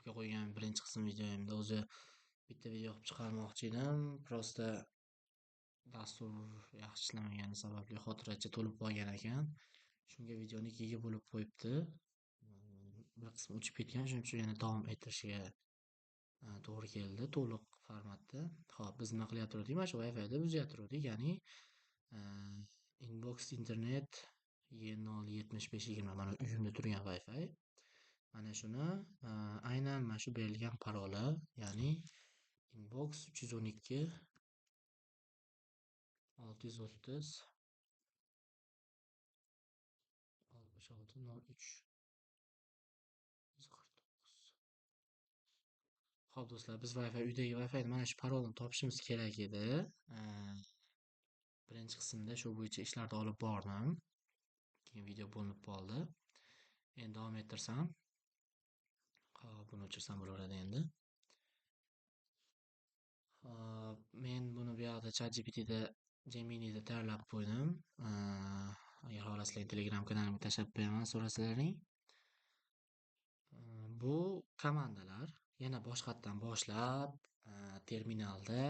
YouTube'ga qo'ygan birinchi qism videoyimda o'zi bitta video qilib chiqarmoqchi edim. Prosta dastur yaxshi ishlamagani sababli xotiracha to'lib qolgan ekan. Shunga videoni ikkiga bo'lib qo'yibdi. Bir qismi o'chib ketgan, shuning uchun yana davom ettirishiga to'g'ri keldi to'liq formatda. Xo'p, biz nima qilyaptik? Mana shu Wi-Fi'da buzyaptik, ya'ni Inbox internet E07520 mana uyimda turgan Wi-Fi. Mana shuni aynan mana shu berilgan parola, ya'ni inbox 312 630 6603 Xo'p do'stlar, biz uydagi Wi-Fi mana shu parolani topishimiz kerak edi. Birinchi qismda shu bo'yicha ishlarni olib bordim. Keyin video bo'linib qoldi. Endi davom ettirsam, hop, buni o'chirsam bo'laveradi endi. Men buni bu yoqda ChatGPTda, Gemini'da tayyorlab qo'ydim. Agar xohlasizlar Telegram kanalimga tashlab qo'yaman, so'rasalaring. Bu komandalar yana boshqatdan boshlab terminalda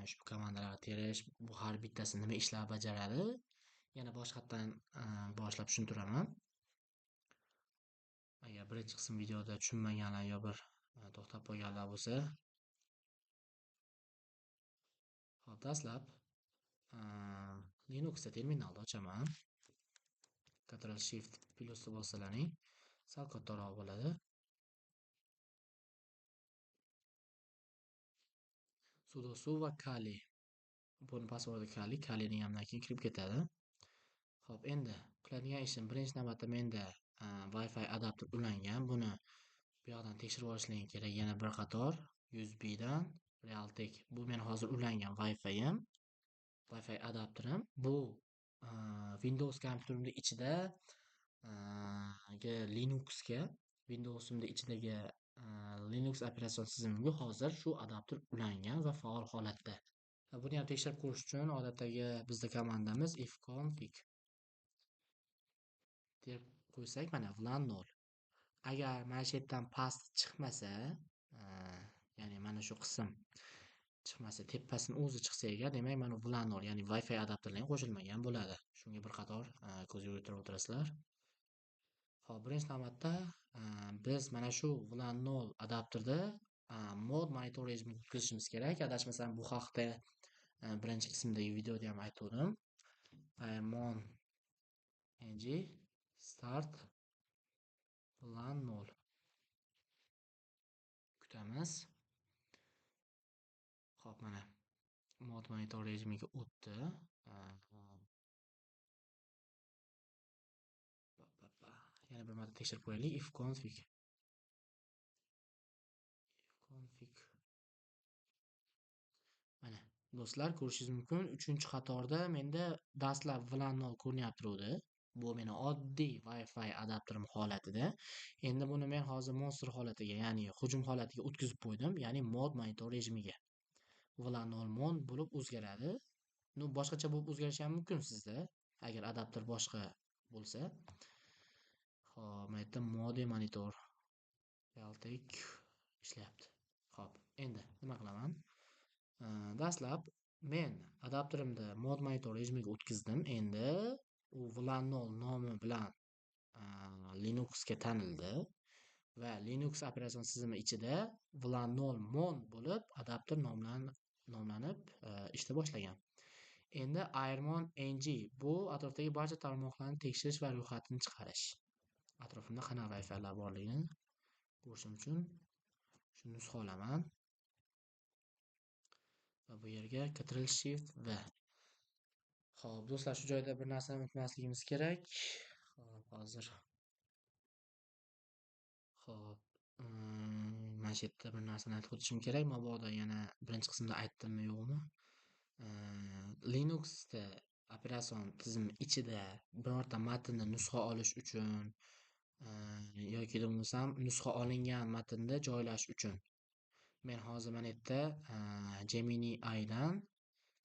ushbu komandalarni terish, bu har bittasi nima ishlar bajaradi, yana boshqatdan boshlab tushuntiraman. Agar birinchi qism videoda tushunmaganlar yo bir to'xtab qolganlar bo'lsa. Hop, dastlab Linuxda terminalni ochaman. Ctrl Shift plusni bossalaring, sal kattaroq bo'ladi. Sudo va kali. Buni passwordi kalini hamdan keyin kirib ketadi. Xo'p, endi qiladigan ishim birinchi navbatda menda Wi-Fi adapter ulangan. Buni bu yoqdan tekshirib olishlaring kerak. Yana bir qator USB dan Realtek. Bu men hozir ulangan Wi-Fi'im. Wi-Fi adapterim. Bu Windows kompyuterimning ichida Windows'imda ichidagi Linux operatsion tizimiga hozir shu adapter ulangan va faol holatda. Buni ham tekshirib ko'rish uchun odatdagi bizda komandamiz ifconfig deb qo'ysak, mana VLAN 0. Agar mana shu yerdan past chiqmasa, ya'ni mana shu qism chiqmasa, tepasini o'zi chiqsa egar, demak mana VLAN 0, ya'ni Wi-Fi adapterlar qo'shilmagan bo'ladi. Shunga bir qator ko'z yugurtirib o'tirasizlar. Xo'p, birinchi navbatda biz mana shu VLAN 0 adapterda mod monitor rejimiga o'tkazishimiz kerak. Adashmasam bu haqda birinchi qismdagi videoda ham aytdim. Airmon ng start VLAN 0 kutamiz. Xo'p, mana mod monitor rejimiga o'tdi. Yana bir marta tekshirib qo'yaylik. ifconfig. Mana do'stlar, ko'rishingiz mumkin, 3-qatorda menda dastlab VLAN 0 ko'rinyapti. Bu meni oddiy Wi-Fi adapterim holatida. Endi buni men hozir monster holatiga, ya'ni hujum holatiga o'tkazib qo'ydim, ya'ni mod monitor rejimiga. VLAN 0 mon bo'lib o'zgaradi. Boshqacha bo'lib o'zgarishi ham mumkin sizda, agar adapter boshqa bo'lsa. Xo'p, mana yerda mode monitor Realtek ishlayapti. Xo'p, endi nima qilaman? Dastlab men adapterimda mod monitor rejimiga o'tkazdim. Endi u VLAN 0 nomi bilan Linuxga tanildi va Linux operatsion tizimi ichida VLAN 0 mon bo'lib adapter nomlanib ishla boshlagan. Endi Airmon ng bu atrofdagi barcha tarmoqlarni tekshirish va ro'yxatini chiqarish. Atrofimda qanaqa Wi-Fi'lar borligini ko'rishim uchun shuni nusxa olaman. Va bu yerga Ctrl Shift va. Xo'p, do'stlar, shu joyda bir narsani unutmasligimiz kerak. Xo'p, hozir. Xo'p, mana shu yerda bir narsani aytib o'tishim kerak. Mabodo yana birinchi qismda aytdimmi yo'qmi? Linuxda operatsion tizim ichida birorta matnni nusxa olish uchun yoki bo'lmasam nusxa olingan matnni joylash uchun men hozir mana yerda Gemini dan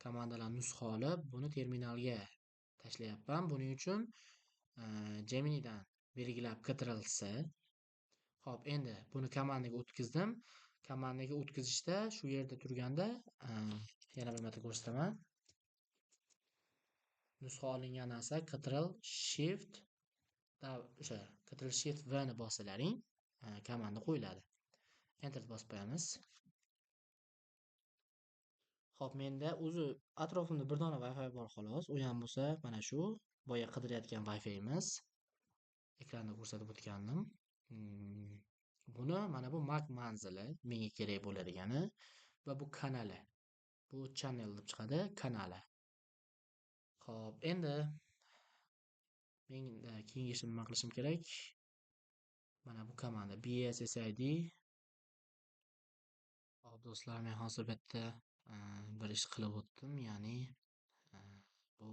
komandalar nusxa olib, buni terminalga tashlayapman. Buning uchun Gemini dan belgilab Ctrl C. Hop, endi buni komandaga o'tkazdim. Komandaga o'tkazishda shu yerda turganda yana bir marta ko'rsataman. Nusxa olingan narsa Ctrl Shift o'sha Ctrl Shift V ni bosalaring, komanda qo'yiladi. Enter bosib qo'yamiz. Hop, menda o'zi atrofimda bir dona Wi-Fi bor xolos. U ham bo'lsa, mana shu boya qidirayotgan Wi-Fi'imiz. Ekranda ko'rsatib o'tgandim. Buni mana bu Mac manzili menga kerak bo'ladigani va bu kanali. Bu channel deb chiqadi, kanali. Xo'p, endi men keyingi ishimni nima qilishim kerak? Mana bu komanda bssid. Hop, do'stlar, men hozir bu yerda bir ish qilib o'tdim, ya'ni bu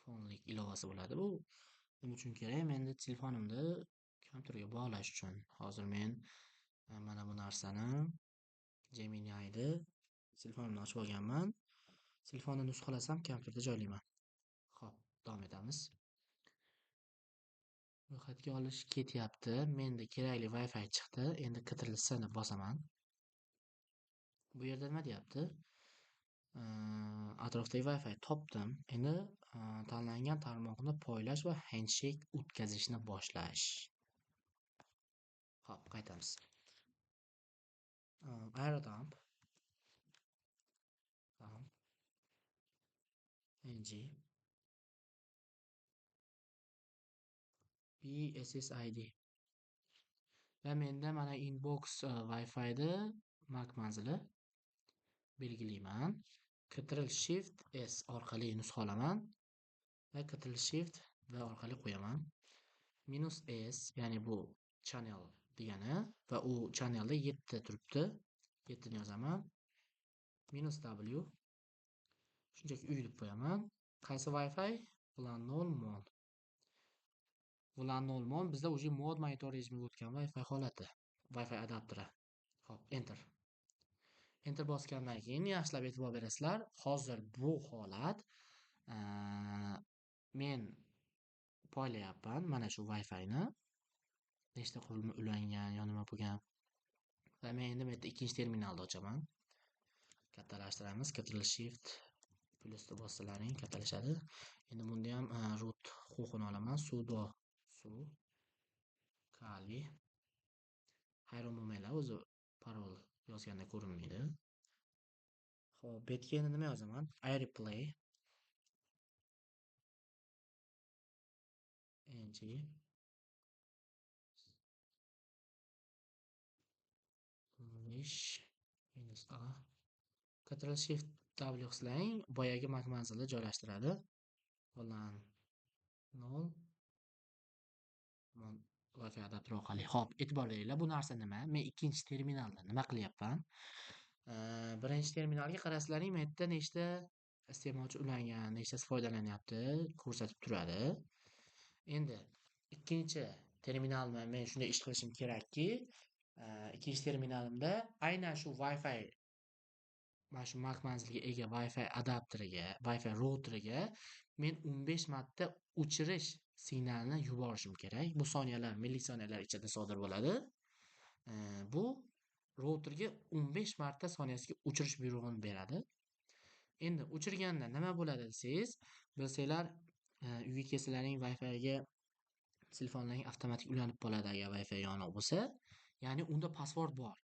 fonlik ilovasi bo'ladi. Bu nima uchun kerak? Menda telefonimni kompyuterga bog'lash uchun. Hozir men mana bu narsani Gemini'ni telefonimni ochib olganman. Telefonni nusxalasam kompyuterda joylayman. Xo'p, davom etamiz. Ro'yxatga olish ketyapti. Menda kerakli Wi-Fi chiqdi. Endi Ctrl S ni bosaman. Bu yerda nima deyapti? Atrofdagi Wi-Fi topdim. Endi tanlangan tarmoqni poylash va handshake o'tkazishni boshlash. Xo'p, qaytamiz. Aerodump ng bssid va menda mana inbox Wi-Fi'da Mac manzili belgilayman. Ctrl Shift S orqali nusxalaman va Ctrl Shift V orqali qo'yaman. -S ya'ni bu channel degani va u channelda 7 turibdi. 7 ni yozaman. -W shunchaki uy deb qo'yaman. Qaysi Wi-Fi? Planol mod. Planol mod bizda уже mod monitor rejimiga o'tgan Wi-Fi holati. Wi-Fi adapteri. Xo'p, enter. Enter bosgandan keyin yaxshilab e'tibor berasizlar. Hozir bu holat men poylayapman mana shu Wi-Fi'ni. Nechta qurilma ulangan, yo nima bo'lgan. Va men endi bu yerda ikkinchi terminalni ochaman. Kattalashtiramiz. Ctrl Shift plusni bossalaring kattalashadi. Endi bunda ham root huquqini olaman. Sudo kali. Hayron bo'lmanglar, o'zi parol yozganda ko'rinmaydi. Xo'p, bu yerga endi nima yozaman? AirPlay ng English -a. Ctrl Shift W qiling, boyagi Mac manzilni joylashtiradi. Bilan 0 Wi-Fi adapter orqali. Xo'p, e'tibor beringlar, bu narsa nima? Men ikkinchi terminalda nima qilyapman? Birinchi terminalga qarasalaring, men yerda nechta iste'molchi ulangan, nechtasi foydalanyapti ko'rsatib turadi. Endi ikkinchi terminalda men shunday ish qilishim kerakki, ikkinchi terminalimda aynan shu Wi-Fi mana shu Mac manziliga ega Wi-Fi adapteriga, Wi-Fi routeriga men 15 marta o'chirish signalini yuborishim kerak. Bu soniyalar, millisoniyalar ichida sodir bo'ladi. Bu routerga 15 marta soniyasiga o'chirish buyrug'ini beradi. Endi o'chirganda nima bo'ladi desangiz, bilsanglar, uyga kelsalaring Wi-Fi'ga telefonlaring avtomatik ulanib qoladi agar Wi-Fi yoniq bo'lsa, ya'ni unda password bor.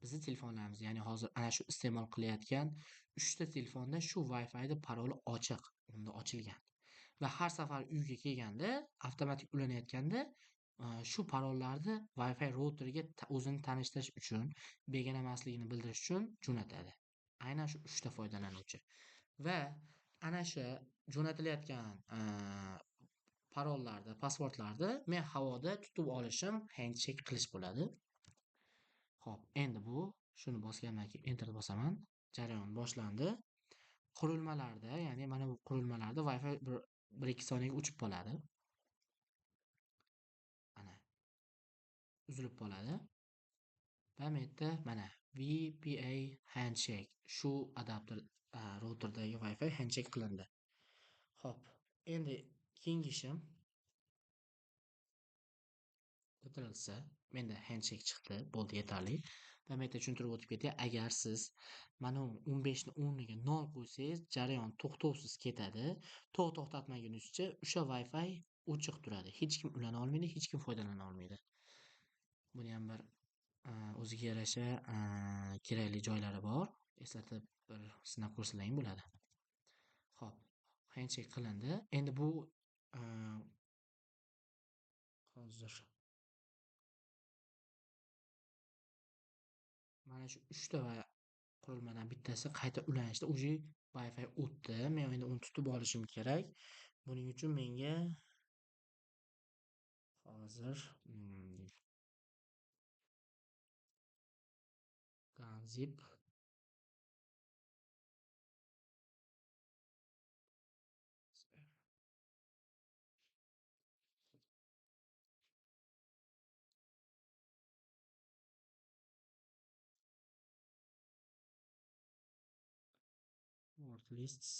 Bizning telefonlarimiz, ya'ni hozir ana shu iste'mol qilayotgan 3 ta telefonda shu Wi-Fi'da paroli ochiq, unda ochilgan. Va har safar uyga kelganda, avtomatik ulanayotganda shu parollarni Wi-Fi routeriga o'zini tanishtirish uchun, begona emasligini bildirish uchun jo'natadi. Aynan shu 3 ta foydalanuvchi. Va ana shu jo'natilayotgan parollarni, passwordlarni men havoda tutib olishim, handshake qilish bo'ladi. Xo'p, endi bu shuni bosgandan keyin enter bosaman. Jarayon boshlandi. Qurilmalarda, ya'ni mana bu qurilmalarda Wi-Fi 1-2 soniyaga o'chib qoladi. Mana uzilib qoladi. Va men yerda mana VPA handshake shu adapter routerdagi Wi-Fi handshake qilindi. Xo'p, endi keyingi ishim kiritilsa, menda handshake chiqdi, bo'ldi yetarli. Va men yerda tushuntirib o'tib ketay, agar siz mana 15 ni o'rniga 0 qo'ysangiz, jarayon to'xtovsiz ketadi. To'xtatmagunizcha o'sha Wi-Fi o'chiq turadi. Hech kim ulana olmaydi, hech kim foydalana olmaydi. Buni ham bir o'ziga yarasha kerakli joylari bor. Eslatib bir sinab ko'rsalaring bo'ladi. Xo'p, handshake qilindi. Endi bu hozir mana shu 3 ta qurilmadan bittasi qayta ulanishda уже Wi-Fi o'tdi. Men endi uni tutib olishim kerak. Buning uchun menga hozir Ganzip word lists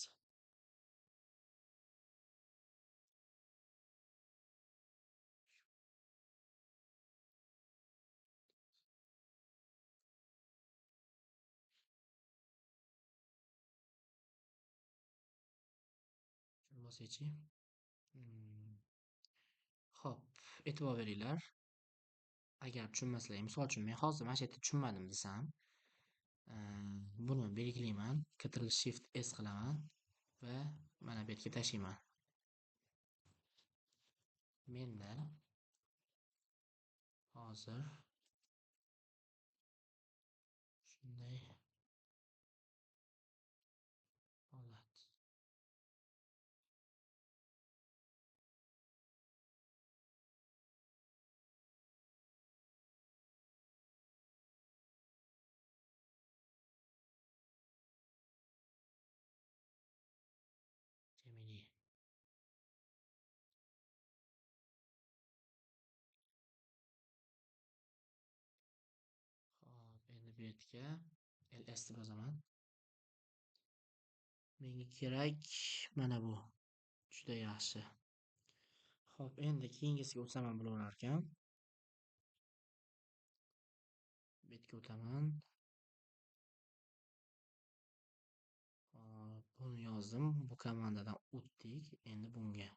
bosaychi. Xo'p, e'tibor beringlar. Agar tushunmaslar, misol uchun men hozir mana shu yerda tushunmadim desam, buni belgilayman, Ctrl Shift S qilaman va mana bu yerga tashlayman. Menda hozir shunday holat. Gemini. Xo'p, endi bu yerga ls deb yozaman. Menga kerak mana bu. Juda yaxshi. Xo'p, endi keyingisiga o'tsam ham bo'lar ekan. Bu yerga o'taman. Hop, buni yozdim. Bu komandadan o'tdik. Endi bunga.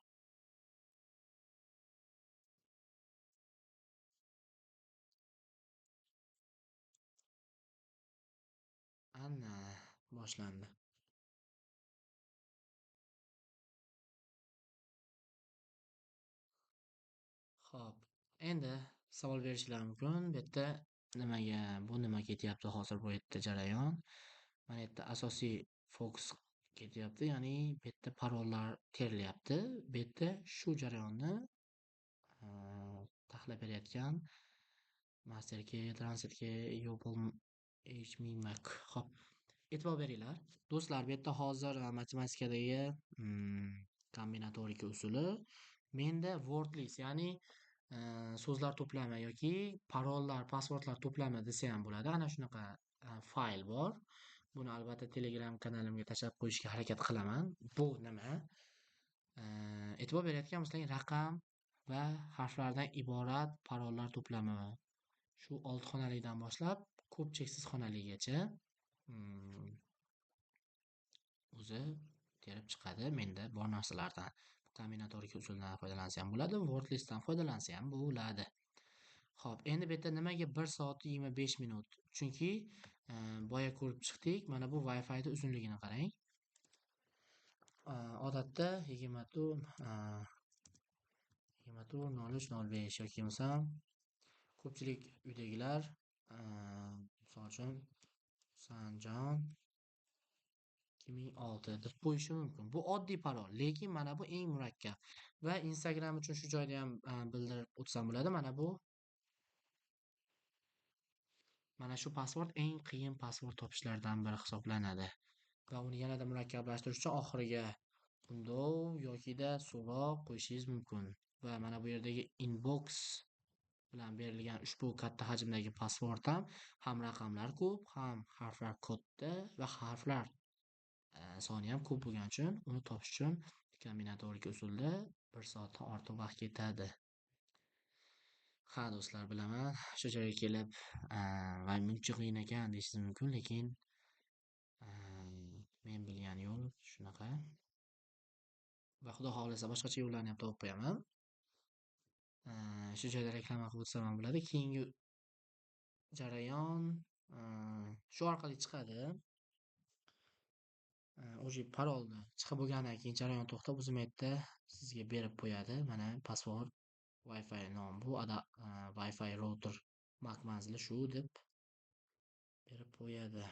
Ana boshlandi. Xo'p, endi savol berishlari mumkin. Bu yerda nimaga, bu nima ketyapti hozir bu yerda jarayon? Mana yerda asosiy fokus ketyapti, ya'ni bu yerda parollar terilyapti. Bu yerda shu jarayonni tahlil berayotgan masterga, transitga Mac. Xo'p, e'tibor beringlar. Do'stlar, bu yerda hozir matematikadagi kombinatorika usuli menda word list, ya'ni so'zlar to'plami yoki parollar, passwordlar to'plami desa ham bo'ladi. Ana shunaqa fayl bor. Buni albatta Telegram kanalimga tashlab qo'yishga harakat qilaman. Bu nima? E'tibor berayotgan bo'lsalaring, raqam va harflardan iborat parollar to'plami. Shu 6 xonalikdan boshlab ko'p cheksiz xonaligacha o'zi terib chiqadi. Menda bor narsalardan kombinatorika usulidan foydalansa ham bo'ladi, word listdan foydalansa ham bo'ladi. Xo'p, endi bu yerda nimaga 1 soat 25 minut? Chunki boya ko'rib chiqdik, mana bu Wi-Fi da uzunligini qarang. Odatda 23:03:05 yoki bo'lmasam ko'pchilik uydagilar misol uchun Sanjon 2006 deb qo'yishi mumkin. Bu oddiy parol, lekin mana bu eng murakkab. Va Instagram uchun shu joyda ham bildirib o'tsam bo'ladi. Mana shu password eng qiyin password topishlardan biri hisoblanadi. Va uni yanada murakkablashtirish uchun oxiriga undov yokida so'roq qo'yishingiz mumkin. Va mana bu yerdagi inbox bilan berilgan ushbu katta hajmdagi password ham raqamlar ko'p, ham harflar katta va harflar soni ham ko'p bo'lgani uchun uni topish uchun kombinatorika usulda 1 soatdan ortiq vaqt ketadi. Ha, do'stlar, bilaman. Shu joyga kelib, "Voy, muncha qiyin ekan" deyishingiz mumkin, lekin men bilgan yo'l shunaqa va Xudo xohlasa boshqacha yo'llarni ham topib qo'yaman. Shu joyda reklama qilib o'tsam ham bo'ladi. Keyingi jarayon shu orqali chiqadi. Уже parolni chiqib bo'lgandan keyin jarayon to'xtab, o'zim yerda sizga berib qo'yadi. Mana password, Wi-Fi nomi bu, Wi-Fi router MAC manzili shu deb berib qo'yadi.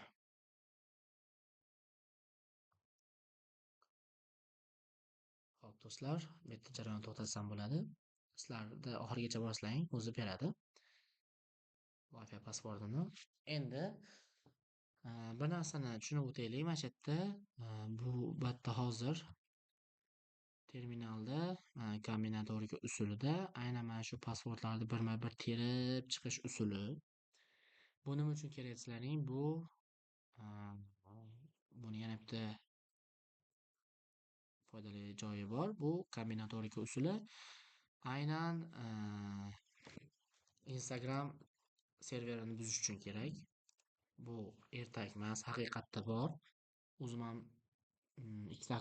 Xo'p do'stlar, bu yerda jarayon to'xtatsam bo'ladi. Sizlarda oxirigacha boshlang, o'zi beradi Wi-Fi passwordini. Endi bir narsani tushunib o'taylik. Mana shu yerda bu bitta hozir terminalda kombinatorika usulida aynan mana shu passwordlarni birma-bir terib chiqish usuli. Bu nima uchun kerak desalaring, buni yana bitta foydali joyi bor. Bu kombinatorika usuli aynan Instagram serverini buzish uchun kerak. Bu ertak emas, haqiqatda bor. O'zim ham ikkita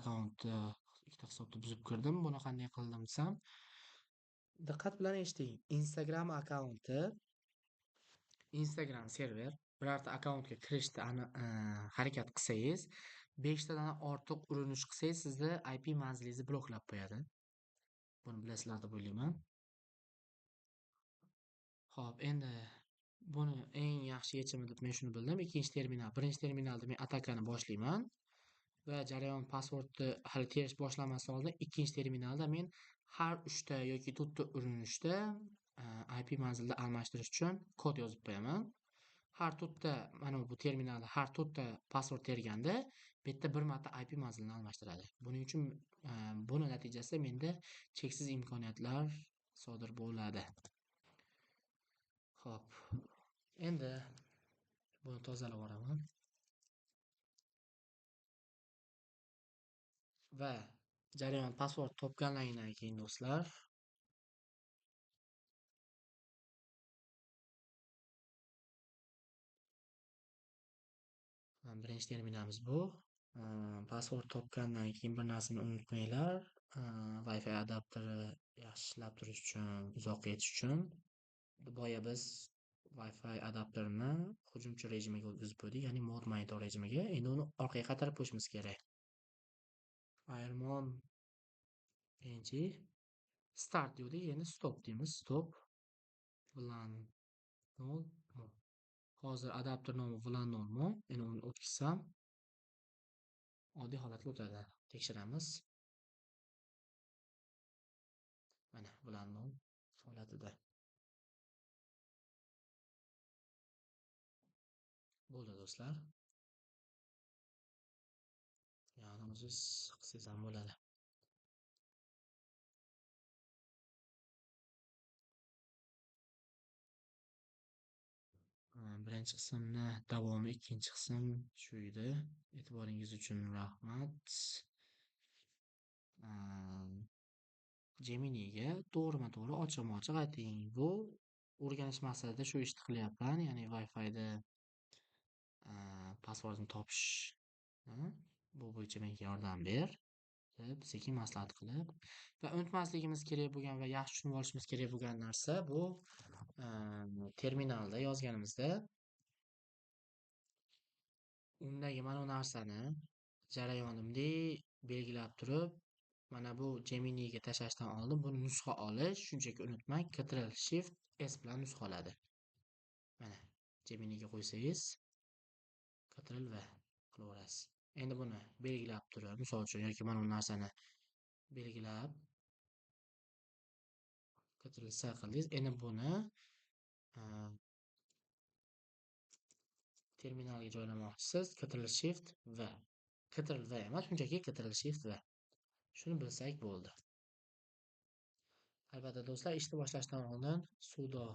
hisobda buzib kirdim. Buni qanday qildim desam, diqqat bilan eshiting. Instagram akkaunti, Instagram server, birorta akkauntga kirishda harakat qilsangiz, 5 tadan ortiq urinish qilsangiz, sizni IP manzilingizni bloklab qo'yadi. Buni bilasizlar deb o'ylayman. Xo'p, endi buni eng yaxshi yechimi deb men shuni bildim. Birinchi terminalda men atakani boshlayman va jarayon passwordni hali terish boshlamasdan oldin ikkinchi terminalda men har 3 ta yoki 4 ta urinishda IP manzilni almashtirish uchun kod yozib qo'yaman. Har 4 ta mana bu terminalda har 4 ta password terganda bu yerda bir marta IP manzilini almashtiradi. Buning uchun buni natijasida menda cheksiz imkoniyatlar sodir bo'ladi. Xo'p. Endi buni tozalab yuboraman. Va jarayon password topganingizdan keyin do'stlar, birinchi terminalimiz bu. Password topgandan keyin bir narsani unutmanglar. Wi-Fi adapteri yaxshi ishlab turish uchun, uzoqqa yetish uchun boya biz Wi-Fi adapterini hujumchi rejimiga o'tkazib qo'ydik, ya'ni mod monitor rejimiga. Endi uni orqaga qaytarib qo'yishimiz kerak. Firemon birinchi start deydik, endi stop deymiz. Stop bilan 0. Hozir adapter nomi bilan 0. Endi uni o'tkazsam oddiy holatga o'tadi. Tekshiramiz. Mana bilan 0 holatida. Bo'ldi do'stlar. Ya'ni o'zingiz qilsangiz ham bo'ladi. Birinchi qismni davomi, ikkinchi qism shu edi. E'tiboringiz uchun rahmat. Geminiga to'g'rima-to'g'ri ochiq-ochiq ayting. Bu o'rganish maqsadida shu ishni qilyapman, ya'ni Wi-Fi'da passwordni topish. Bu bo'yicha menga yordam ber deb sekin maslahat qilib va unutmasligimiz kerak bo'lgan va yaxshi tushunib olishimiz kerak bo'lgan narsa bu terminalda yozganimizda undagi mana bu narsani jarayonimdek belgilab turib, mana bu Geminiga tashlashdan oldin buni nusxa olish, shunchaki unutmang, Ctrl Shift S bilan nusxa oladi. Mana Geminiga qo'ysangiz Ctrl V qilaverasiz. Endi buni belgilab turib, misol uchun yoki mana bu narsani belgilab Ctrl S qildingiz. Endi buni terminalga joylamoqchisiz. Ctrl Shift V. Ctrl V emas, shunchaki Ctrl Shift V. Shuni bilsak bo'ldi. Albatta do'stlar, ishni boshlashdan oldin sudo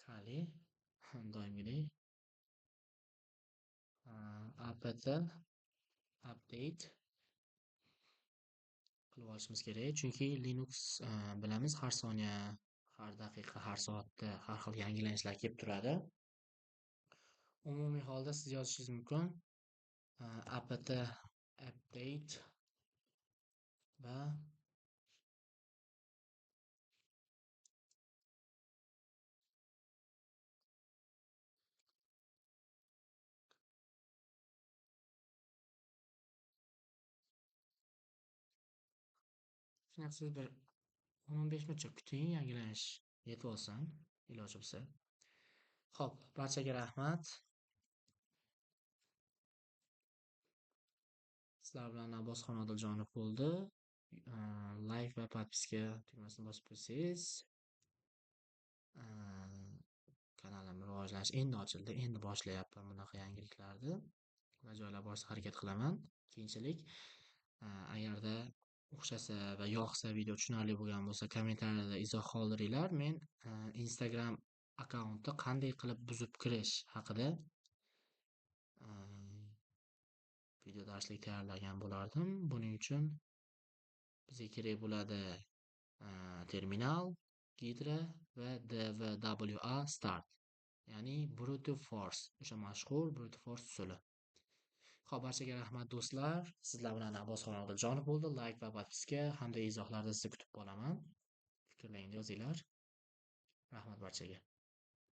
kali doimgidek apt update qilib olishimiz kerak. Chunki Linux bilamiz har soniya, har daqiqa, har soatda har xil yangilanishlar kelib turadi. Umumiy holda siz yozishingiz mumkin apt update va siz bir 10-15 minutcha kuting, yangilanish yetib olsin, iloji bo'lsa. Xo'p, barchaga rahmat. Sizlar bilan Abbosxon Odiljonov bo'ldi. Like va podpiska tugmasini bosib qo'ysangiz, kanalim rivojlanish endi ochildi, endi boshlayapman bunaqa yangiliklarni. Va joylab borishga harakat qilaman. Keyinchalik agarda o'xshasa va yoqsa, video tushunarli bo'lgan bo'lsa, kommentariyada izoh qoldiringlar. Men Instagram akkauntni qanday qilib buzib kirish haqida video darslik tayyorlagan bo'lardim. Buning uchun bizga kerak bo'ladi terminal, Hydra va DVWA start. Ya'ni brute force, o'sha mashhur brute force usuli. Xo'p, barchaga rahmat do'stlar. Sizlar bilan Abbosxon Odiljonov bo'ldi. Like va podpiska hamda izohlarni sizni kutib qolaman. Fikrlaringizni yozinglar. Rahmat barchaga.